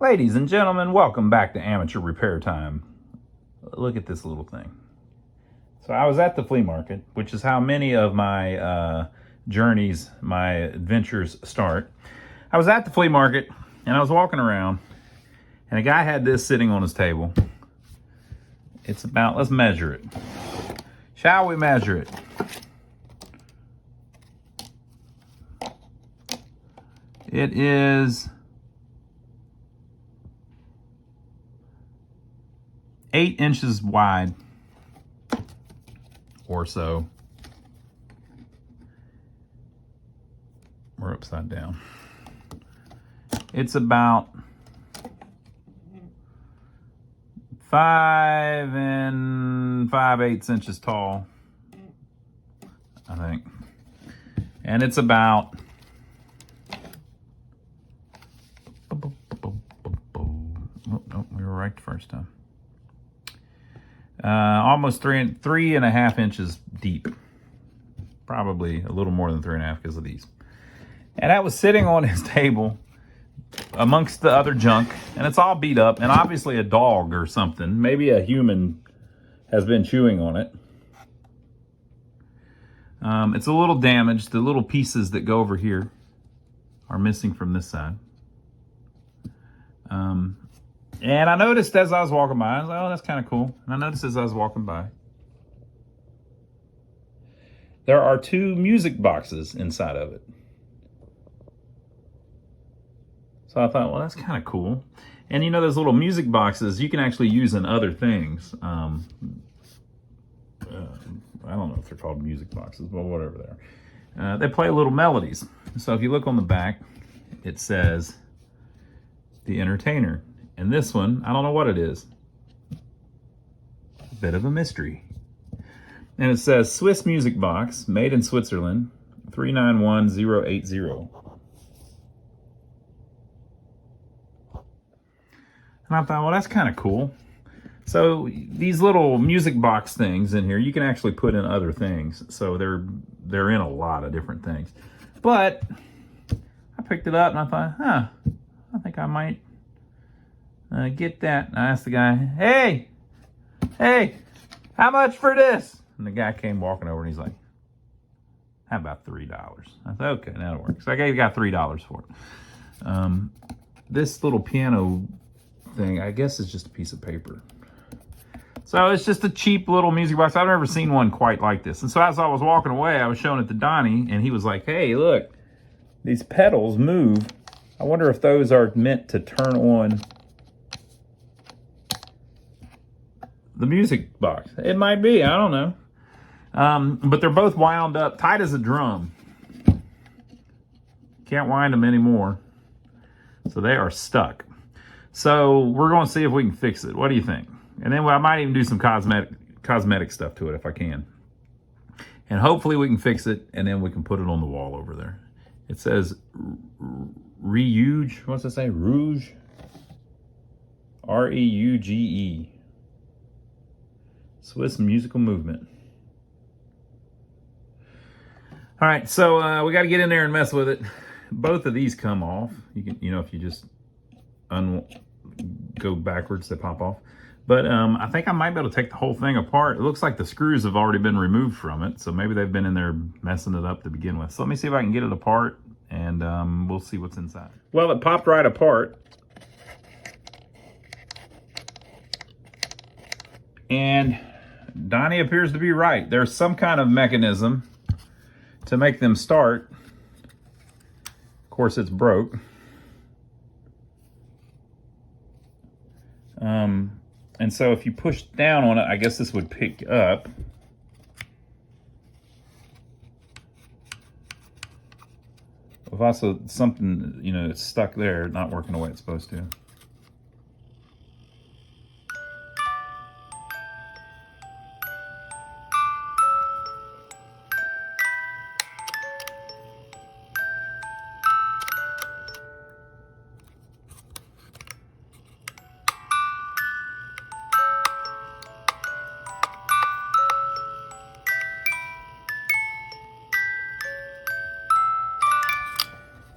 Ladies and gentlemen, welcome back to Amateur Repair Time. Look at this little thing. So I was at the flea market, which is how many of my journeys, my adventures start. I was at the flea market and I was walking around and a guy had this sitting on his table. It's about, let's measure it. Shall we measure it? It is 8 inches wide or so. We're upside down. It's about 5 5/8 inches tall, I think. And it's about we were right the first time. Almost 3.5 inches deep. Probably a little more than 3.5 because of these. And I was sitting on his table amongst the other junk, and it's all beat up, and obviously a dog or something, maybe a human, has been chewing on it. It's a little damaged. The little pieces that go over here are missing from this side. And I noticed as I was walking by, I was like, oh, that's kind of cool. And I noticed as I was walking by, there are 2 music boxes inside of it. So I thought, well, that's kind of cool. And you know, those little music boxes, you can actually use in other things. I don't know if they're called music boxes, but whatever they are. They play little melodies. So if you look on the back, it says, The Entertainer. And this one, I don't know what it is. A bit of a mystery. And it says, Swiss music box, made in Switzerland, 391080. And I thought, well, that's kind of cool. So these little music box things in here, you can actually put in other things. So they're in a lot of different things. But I picked it up and I thought, I think I might get that. And I asked the guy, hey, how much for this? And the guy came walking over and he's like, how about $3? I said, okay, that'll work. So I gave the guy $3 for it. This little piano thing, I guess, is just a piece of paper. So it's just a cheap little music box. I've never seen one quite like this. And so as I was walking away, I was showing it to Donnie, and he was like, hey, look, these pedals move. I wonder if those are meant to turn on the music box. It might be, I don't know. But they're both wound up tight as a drum. Can't wind them anymore. So they are stuck. So we're going to see if we can fix it. What do you think? And then I might even do some cosmetic stuff to it if I can. And hopefully we can fix it, and then we can put it on the wall over there. It says REUGE. What's it say? REUGE. REUGE. Swiss musical movement. All right, so we got to get in there and mess with it. Both of these come off. You can, if you just go backwards, they pop off. But I think I might be able to take the whole thing apart. It looks like the screws have already been removed from it, so maybe they've been in there messing it up to begin with. So let me see if I can get it apart, and we'll see what's inside. Well, it popped right apart. And Donnie appears to be right. There's some kind of mechanism to make them start. Of course, it's broke. And so if you push down on it, I guess this would pick up. If also something, it's stuck there, not working the way it's supposed to.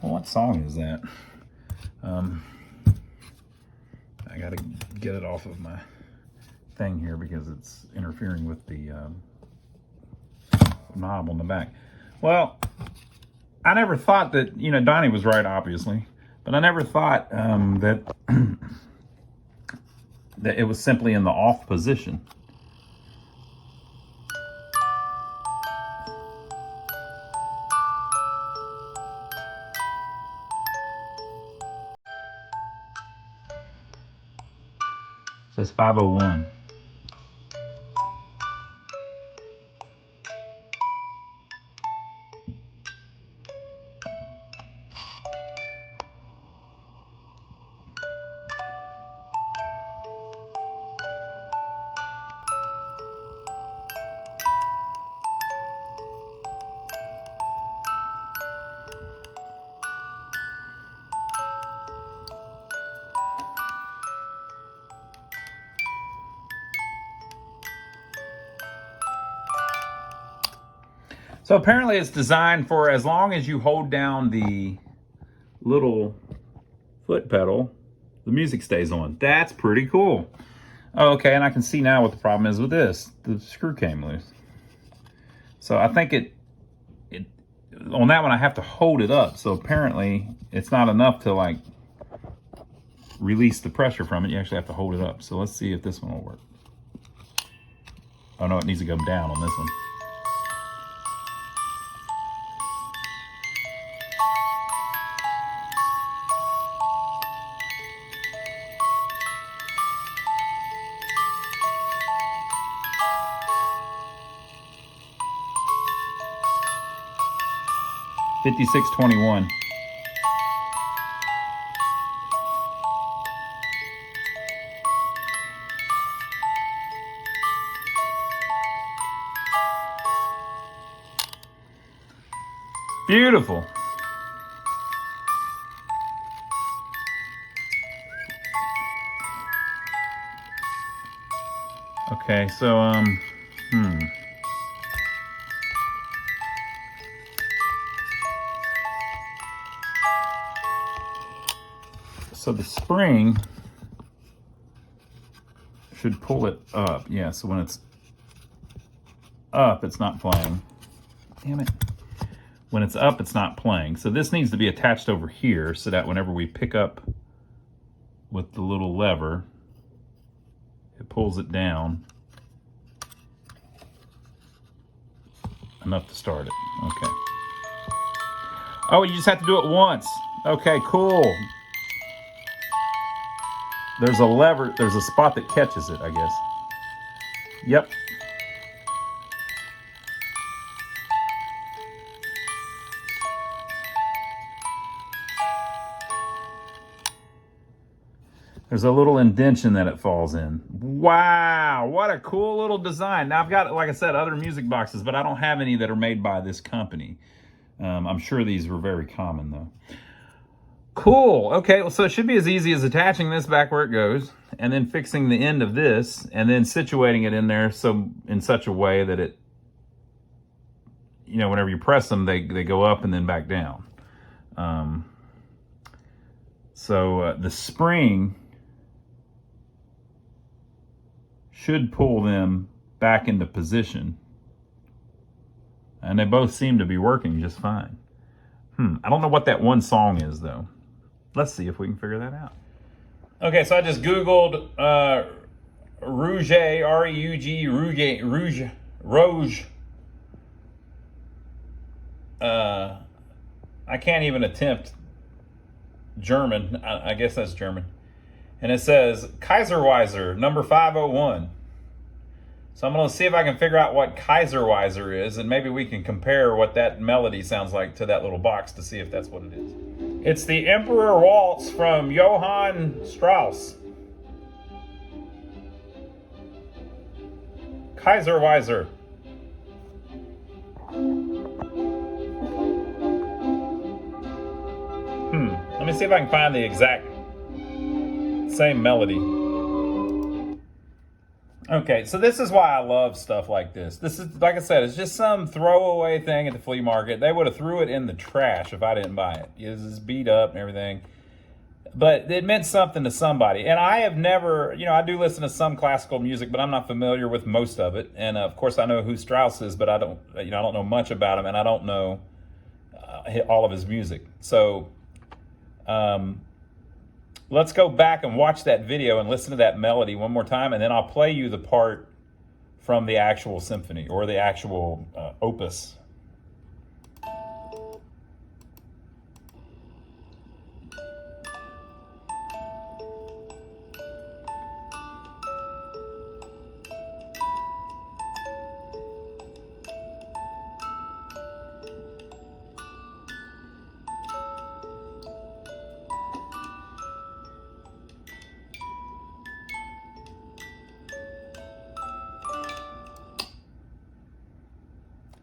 Well, what song is that? I gotta get it off of my thing here because it's interfering with the knob on the back. Well, I never thought that, you know, Donnie was right, obviously, but I never thought that that it was simply in the off position. It says 501. So apparently it's designed for as long as you hold down the little foot pedal, the music stays on. That's pretty cool. Okay, and I can see now what the problem is with this. The screw came loose. So I think it on that one I have to hold it up. So apparently it's not enough to like release the pressure from it. You actually have to hold it up. So let's see if this one will work. Oh no, it needs to go down on this one. $56.21. Beautiful. Okay, so so the spring should pull it up. Yeah, so when it's up, it's not playing. Damn it. When it's up, it's not playing. So this needs to be attached over here so that whenever we pick up with the little lever, it pulls it down enough to start it. Okay. Oh, you just have to do it once. Okay, cool. There's a lever, there's a spot that catches it, I guess. Yep. There's a little indentation that it falls in. Wow, what a cool little design. Now I've got, like I said, other music boxes, but I don't have any that are made by this company. I'm sure these were very common though. Cool. Okay, well, so it should be as easy as attaching this back where it goes and then fixing the end of this and then situating it in there so in such a way that it, you know, whenever you press them, they go up and then back down. The spring should pull them back into position. And they both seem to be working just fine. I don't know what that one song is though. Let's see if we can figure that out. Okay, so I just Googled REUGE, R-E-U-G, REUGE. I can't even attempt German. I guess that's German. And it says Kaiserweiser, number 501. So I'm going to see if I can figure out what Kaiserweiser is, and maybe we can compare what that melody sounds like to that little box to see if that's what it is. It's the Emperor Waltz from Johann Strauss. Kaiserweiser. Let me see if I can find the exact same melody. Okay, so this is why I love stuff like this. This is, like I said, it's just some throwaway thing at the flea market. They would have threw it in the trash if I didn't buy it. It's beat up and everything. But it meant something to somebody. And I have never, I do listen to some classical music, but I'm not familiar with most of it. And of course, I know who Strauss is, but I don't know much about him, and I don't know all of his music. So let's go back and watch that video and listen to that melody one more time, and then I'll play you the part from the actual symphony or the actual opus.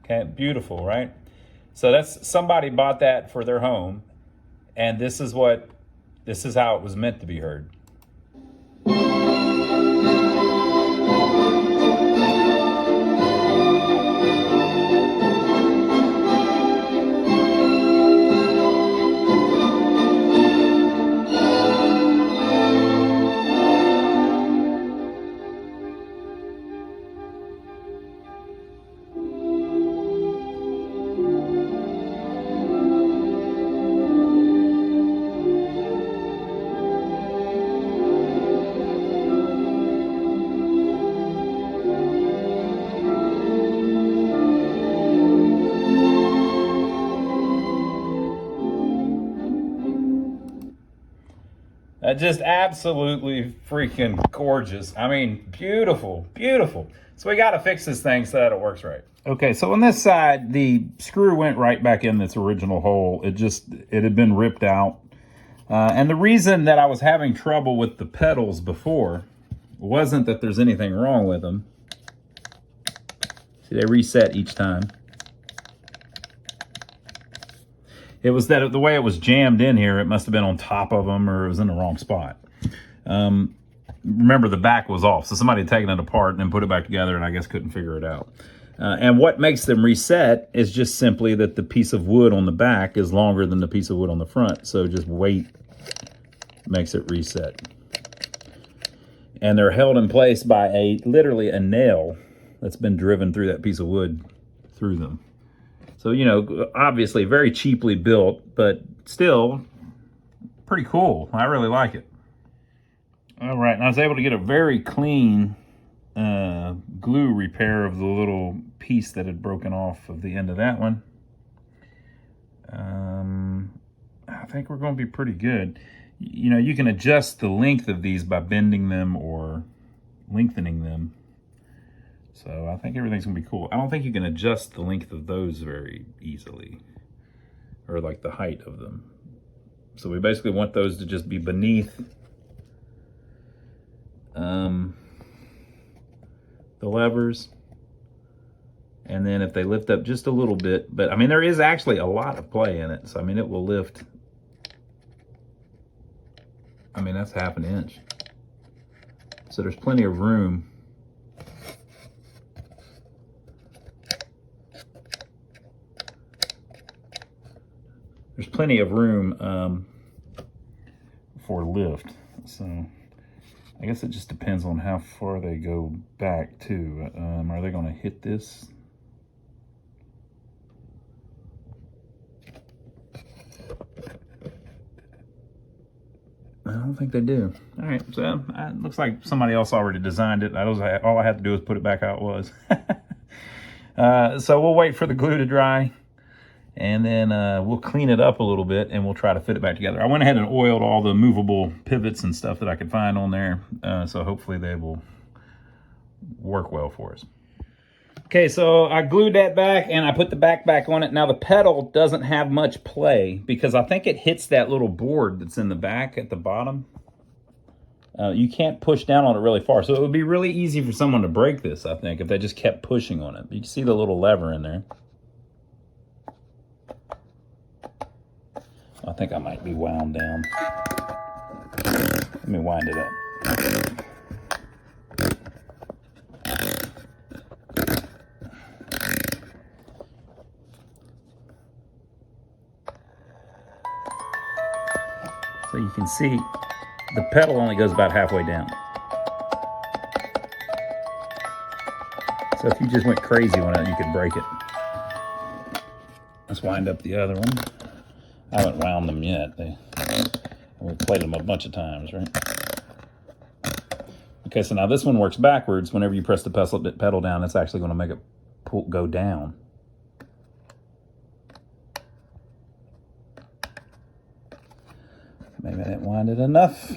Okay, beautiful, right? So that's, somebody bought that for their home, and this is how it was meant to be heard. Just absolutely freaking gorgeous. I mean, beautiful, beautiful. So we got to fix this thing so that it works right. Okay, so on this side, the screw went right back in its original hole. It had been ripped out. And the reason that I was having trouble with the pedals before wasn't that there's anything wrong with them. See, they reset each time. It was that the way it was jammed in here, it must have been on top of them, or it was in the wrong spot. Remember, the back was off, so somebody had taken it apart and then put it back together, and I guess couldn't figure it out. And what makes them reset is just simply that the piece of wood on the back is longer than the piece of wood on the front, so just weight makes it reset. And they're held in place by literally a nail that's been driven through that piece of wood through them. So, obviously very cheaply built, but still pretty cool. I really like it. All right, and I was able to get a very clean glue repair of the little piece that had broken off of the end of that one. I think we're going to be pretty good. You can adjust the length of these by bending them or lengthening them. So I think everything's gonna be cool. I don't think you can adjust the length of those very easily, or like the height of them. So we basically want those to just be beneath the levers. And then if they lift up just a little bit, but I mean, there is actually a lot of play in it. So I mean, it will lift, I mean, that's ½ inch. So there's plenty of room. There's plenty of room for lift. So I guess it just depends on how far they go back too. Are they going to hit this? I don't think they do. All right, so it looks like somebody else already designed it. All I had to do was put it back how it was. So we'll wait for the glue to dry, and then we'll clean it up a little bit, and we'll try to fit it back together. I went ahead and oiled all the movable pivots and stuff that I could find on there, so hopefully they will work well for us. Okay, so I glued that back, and I put the back on it. Now the pedal doesn't have much play because I think it hits that little board that's in the back at the bottom. You can't push down on it really far, so it would be really easy for someone to break this, I think, if they just kept pushing on it. You can see the little lever in there. I think I might be wound down. Let me wind it up. So you can see the pedal only goes about halfway down. So if you just went crazy on it, you could break it. Let's wind up the other one. I haven't wound them yet. We've played them a bunch of times, right? Okay, so now this one works backwards. Whenever you press the pedal down, it's actually going to make it go down. Maybe I didn't wind it enough.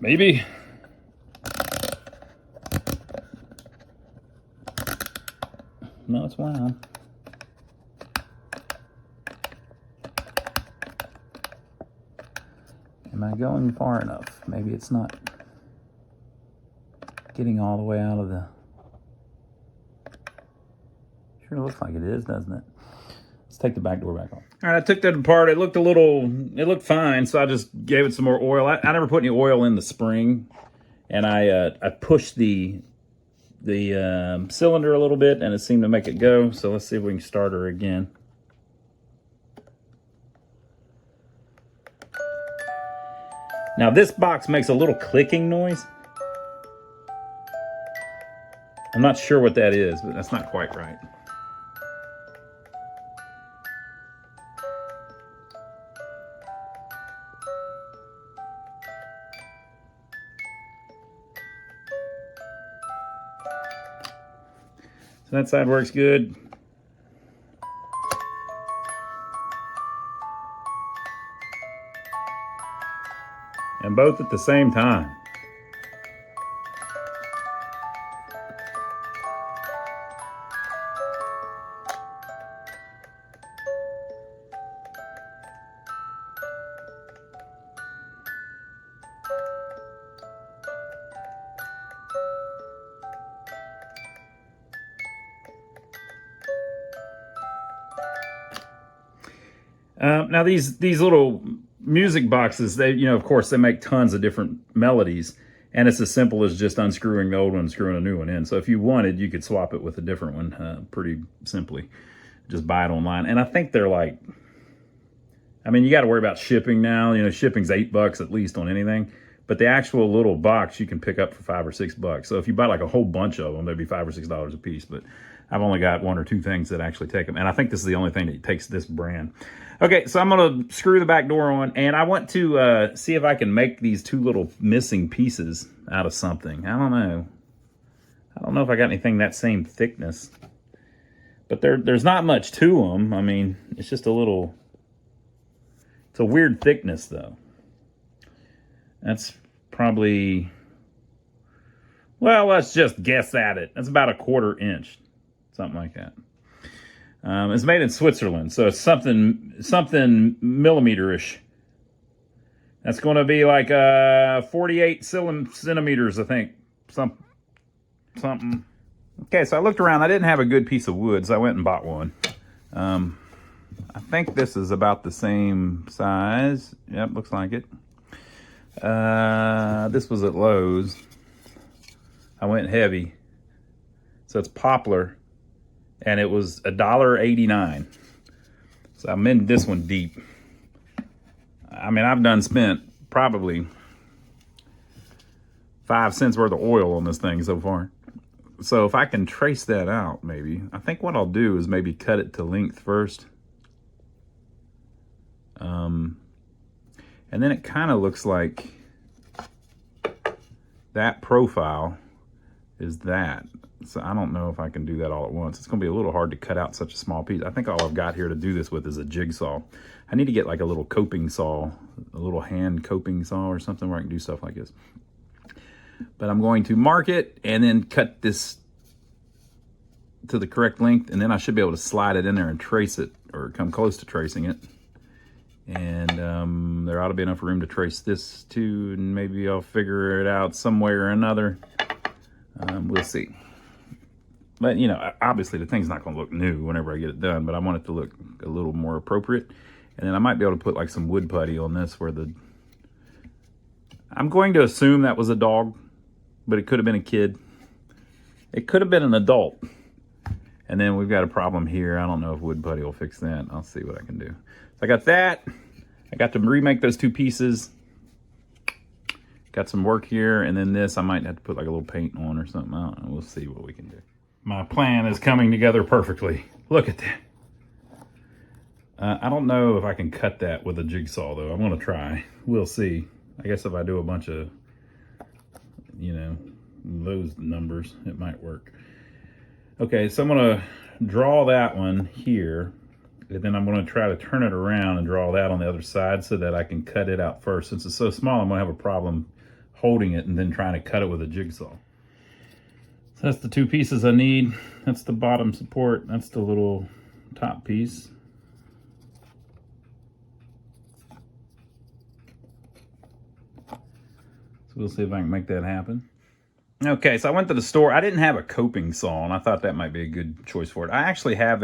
Maybe. No, it's wound. Am I going far enough? Maybe it's not getting all the way out of the... Sure looks like it is, doesn't it? Let's take the back door back off. All right, I took that apart. It looked fine, so I just gave it some more oil. I never put any oil in the spring, and I pushed the cylinder a little bit, and it seemed to make it go. So let's see if we can start her again. Now this box makes a little clicking noise. I'm not sure what that is, but that's not quite right. So that side works good. And both at the same time. Now these little music boxes, they, of course, they make tons of different melodies, and it's as simple as just unscrewing the old one and screwing a new one in. So if you wanted, you could swap it with a different one pretty simply. Just buy it online. And I think they're like, I mean, you got to worry about shipping now. Shipping's $8 at least on anything. But the actual little box you can pick up for $5 or $6. So if you buy like a whole bunch of them, they'd be $5 or $6 a piece. But I've only got 1 or 2 things that actually take them. And I think this is the only thing that takes this brand. Okay, so I'm going to screw the back door on. And I want to see if I can make these 2 little missing pieces out of something. I don't know. I don't know if I got anything that same thickness. But there's not much to them. I mean, it's just a little... It's a weird thickness, though. That's probably... Well, let's just guess at it. That's about a 1/4 inch. Something like that. It's made in Switzerland, so it's something millimeter-ish. That's going to be like 48 centimeters, I think. Something. Okay, so I looked around. I didn't have a good piece of wood, so I went and bought one. I think this is about the same size. Yep, looks like it. This was at Lowe's. I went heavy. So it's poplar. And it was $1.89. So I mended this one deep. I mean, I've spent probably 5 cents worth of oil on this thing so far. So if I can trace that out, maybe. I think what I'll do is maybe cut it to length first. And then it kind of looks like that profile is that. So I don't know if I can do that all at once. It's going to be a little hard to cut out such a small piece. I think all I've got here to do this with is a jigsaw. I need to get like a little coping saw, a little hand coping saw or something where I can do stuff like this. But I'm going to mark it and then cut this to the correct length, and then I should be able to slide it in there and trace it, or come close to tracing it. And there ought to be enough room to trace this too, and maybe I'll figure it out some way or another. We'll see. But, obviously the thing's not going to look new whenever I get it done, but I want it to look a little more appropriate. And then I might be able to put like some wood putty on this where I'm going to assume that was a dog, but it could have been a kid. It could have been an adult. And then we've got a problem here. I don't know if wood putty will fix that. I'll see what I can do. So I got that. I got to remake those two pieces. Got some work here, and then this I might have to put like a little paint on or something. I don't know. We'll see what we can do. My plan is coming together perfectly. Look at that. I don't know if I can cut that with a jigsaw though. I'm gonna try. We'll see. I guess if I do a bunch of, you know, those numbers, it might work. Okay, so I'm gonna draw that one here, and then I'm gonna try to turn it around and draw that on the other side so that I can cut it out first. Since it's so small, I'm gonna have a problem holding it and then trying to cut it with a jigsaw. So that's the two pieces I need. That's the bottom support. That's the little top piece. So we'll see if I can make that happen. Okay, so I went to the store. I didn't have a coping saw, and I thought that might be a good choice for it. I actually have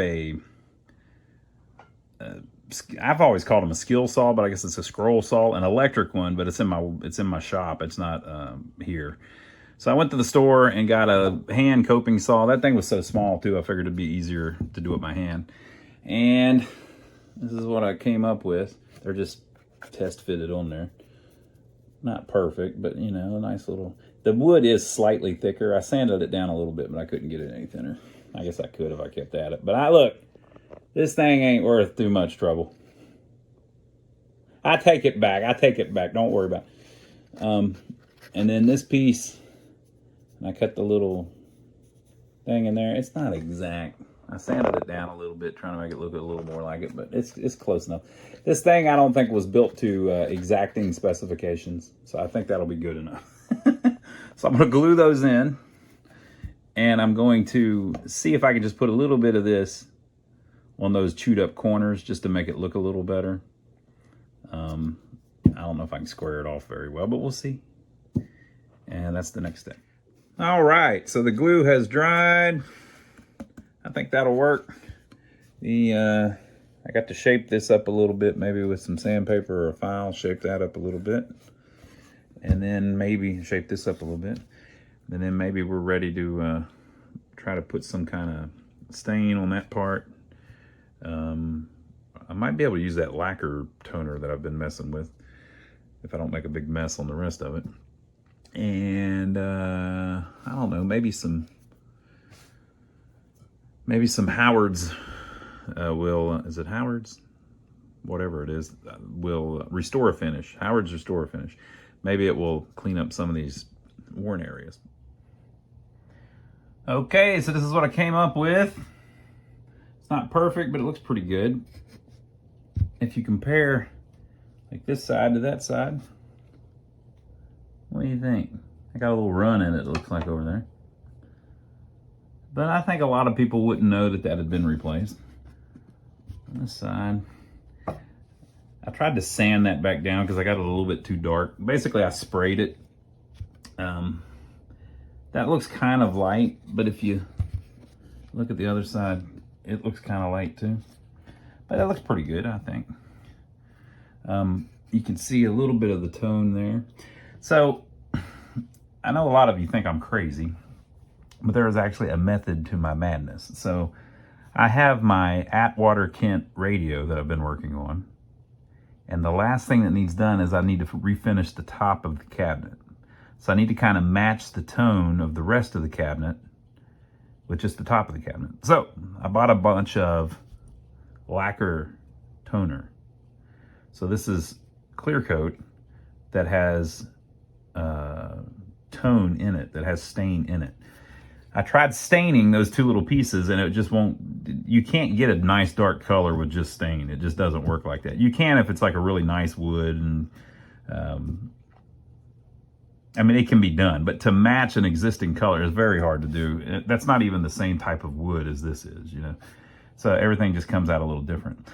I've always called them a skill saw, but I guess it's a scroll saw, an electric one, but it's in my shop. It's not here. So I went to the store and got a hand coping saw. That thing was so small too, I figured it'd be easier to do it by hand. And this is what I came up with. They're just test fitted on there. Not perfect, but you know, a nice little, the wood is slightly thicker. I sanded it down a little bit, but I couldn't get it any thinner. I guess I could if I kept at it. But look, this thing ain't worth too much trouble. I take it back. Don't worry about it. And then this piece, and I cut the little thing in there. It's not exact. I sanded it down a little bit, trying to make it look a little more like it, but it's close enough. This thing I don't think was built to exacting specifications, so I think that'll be good enough. So I'm going to glue those in, and I'm going to see if I can just put a little bit of this on those chewed up corners just to make it look a little better. I don't know if I can square it off very well, but we'll see. And that's the next step. All right, so the glue has dried. I think that'll work. I got to shape this up a little bit, maybe with some sandpaper or a file, shape that up a little bit. And then maybe shape this up a little bit. And then maybe we're ready to try to put some kind of stain on that part. I might be able to use that lacquer toner that I've been messing with if I don't make a big mess on the rest of it. And I don't know, maybe some Howard's is it Howard's? Whatever it is, will restore a finish. Howard's restore a finish. Maybe it will clean up some of these worn areas. Okay, so this is what I came up with. It's not perfect, but it looks pretty good. If you compare like this side to that side, what do you think? I got a little run in it looks like over there. But I think a lot of people wouldn't know that that had been replaced. On this side, I tried to sand that back down because I got it a little bit too dark. Basically, I sprayed it. That looks kind of light, but if you look at the other side, it looks kind of light too. But it looks pretty good, I think. You can see a little bit of the tone there. So, I know a lot of you think I'm crazy, but there is actually a method to my madness. So, I have my Atwater Kent radio that I've been working on. And the last thing that needs done is I need to refinish the top of the cabinet. So I need to kind of match the tone of the rest of the cabinet with just the top of the cabinet. So I bought a bunch of lacquer toner. So this is clear coat that has tone in it, that has stain in it. I tried staining those two little pieces and it just won't, you can't get a nice dark color with just stain. It just doesn't work like that. You can if it's like a really nice wood and, I mean, it can be done, but to match an existing color is very hard to do. That's not even the same type of wood as this is, you know? So everything just comes out a little different.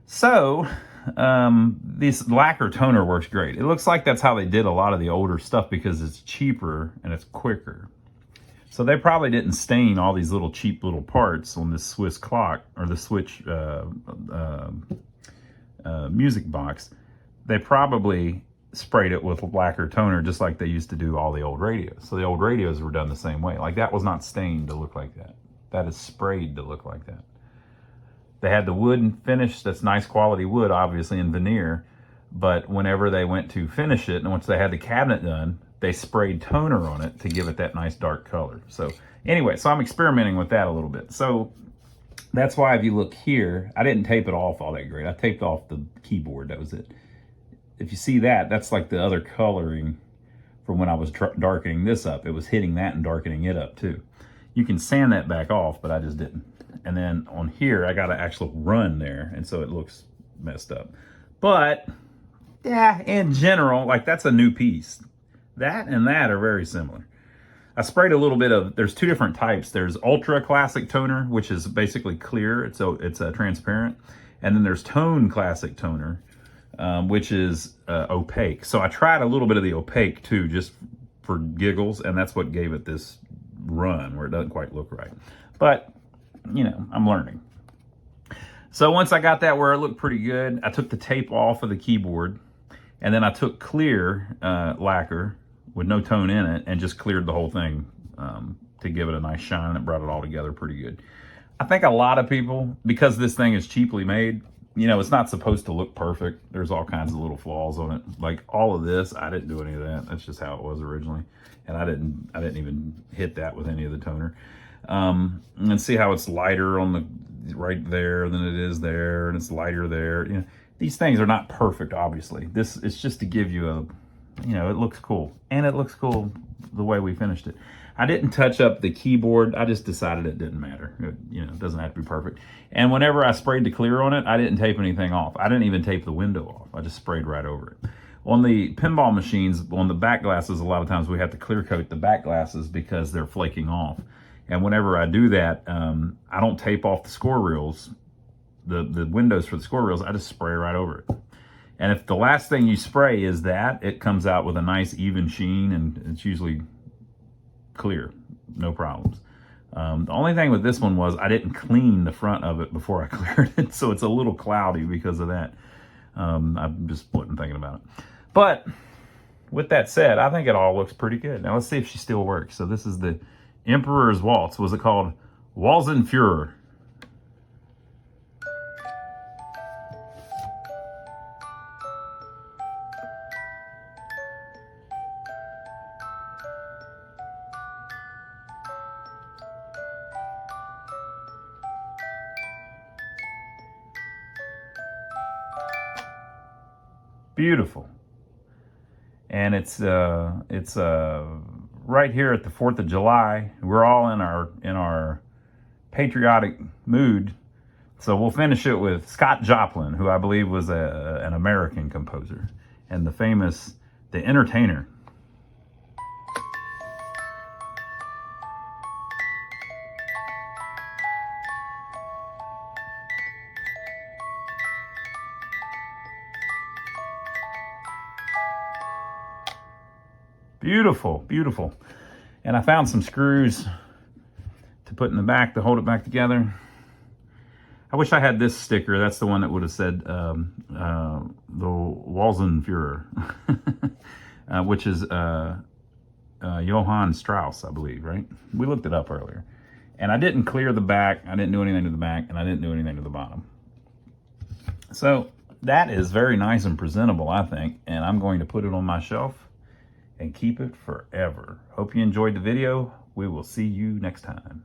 So, this lacquer toner works great. It looks like that's how they did a lot of the older stuff because it's cheaper and it's quicker. So they probably didn't stain all these little cheap little parts on this Swiss clock or the Switch music box. They probably sprayed it with lacquer toner just like they used to do all the old radios. So the old radios were done the same way. Like that was not stained to look like that. That is sprayed to look like that. They had the wood and finish, that's nice quality wood, obviously, and veneer. But whenever they went to finish it, and once they had the cabinet done, they sprayed toner on it to give it that nice dark color. So anyway, so I'm experimenting with that a little bit. So that's why if you look here, I didn't tape it off all that great. I taped off the keyboard, that was it. If you see that, that's like the other coloring from when I was darkening this up. It was hitting that and darkening it up too. You can sand that back off, but I just didn't. And then on here, I got an actual run there, and so it looks messed up. But yeah, in general, like that's a new piece. That and that are very similar. I sprayed a little bit of, there's two different types. There's ultra classic toner, which is basically clear. It's transparent. And then there's tone classic toner, which is opaque. So I tried a little bit of the opaque too, just for giggles. And that's what gave it this run where it doesn't quite look right. But, you know, I'm learning. So once I got that where it looked pretty good, I took the tape off of the keyboard. And then I took clear lacquer with no tone in it and just cleared the whole thing to give it a nice shine, and it brought it all together pretty good. I think a lot of people, because this thing is cheaply made, you know, it's not supposed to look perfect. There's all kinds of little flaws on it. Like all of this, I didn't do any of that. That's just how it was originally. And I didn't even hit that with any of the toner. And see how it's lighter on the right there than it is there, and it's lighter there. You know, these things are not perfect, obviously. This is just to give you a, you know, it looks cool. And it looks cool the way we finished it. I didn't touch up the keyboard. I just decided it didn't matter. You know, it doesn't have to be perfect. And whenever I sprayed the clear on it, I didn't tape anything off. I didn't even tape the window off. I just sprayed right over it. On the pinball machines, on the back glasses, a lot of times we have to clear coat the back glasses because they're flaking off. And whenever I do that, I don't tape off the score reels, the windows for the score reels. I just spray right over it. And if the last thing you spray is that, it comes out with a nice even sheen, and it's usually clear, no problems. The only thing with this one was I didn't clean the front of it before I cleared it, so it's a little cloudy because of that. I just wasn't thinking about it. But with that said, I think it all looks pretty good. Now let's see if she still works. So this is the Emperor's Waltz. Was it called Walzenführer? Beautiful. And it's right here at the 4th of July. We're all in our patriotic mood. So we'll finish it with Scott Joplin, who I believe was an American composer, and the famous The Entertainer. Beautiful, beautiful. And I found some screws to put in the back to hold it back together. I wish I had this sticker. That's the one that would have said the Walzenführer, which is Johann Strauss, I believe, right? We looked it up earlier. And I didn't clear the back. I didn't do anything to the back, and I didn't do anything to the bottom. So that is very nice and presentable, I think. And I'm going to put it on my shelf and keep it forever. Hope you enjoyed the video. We will see you next time.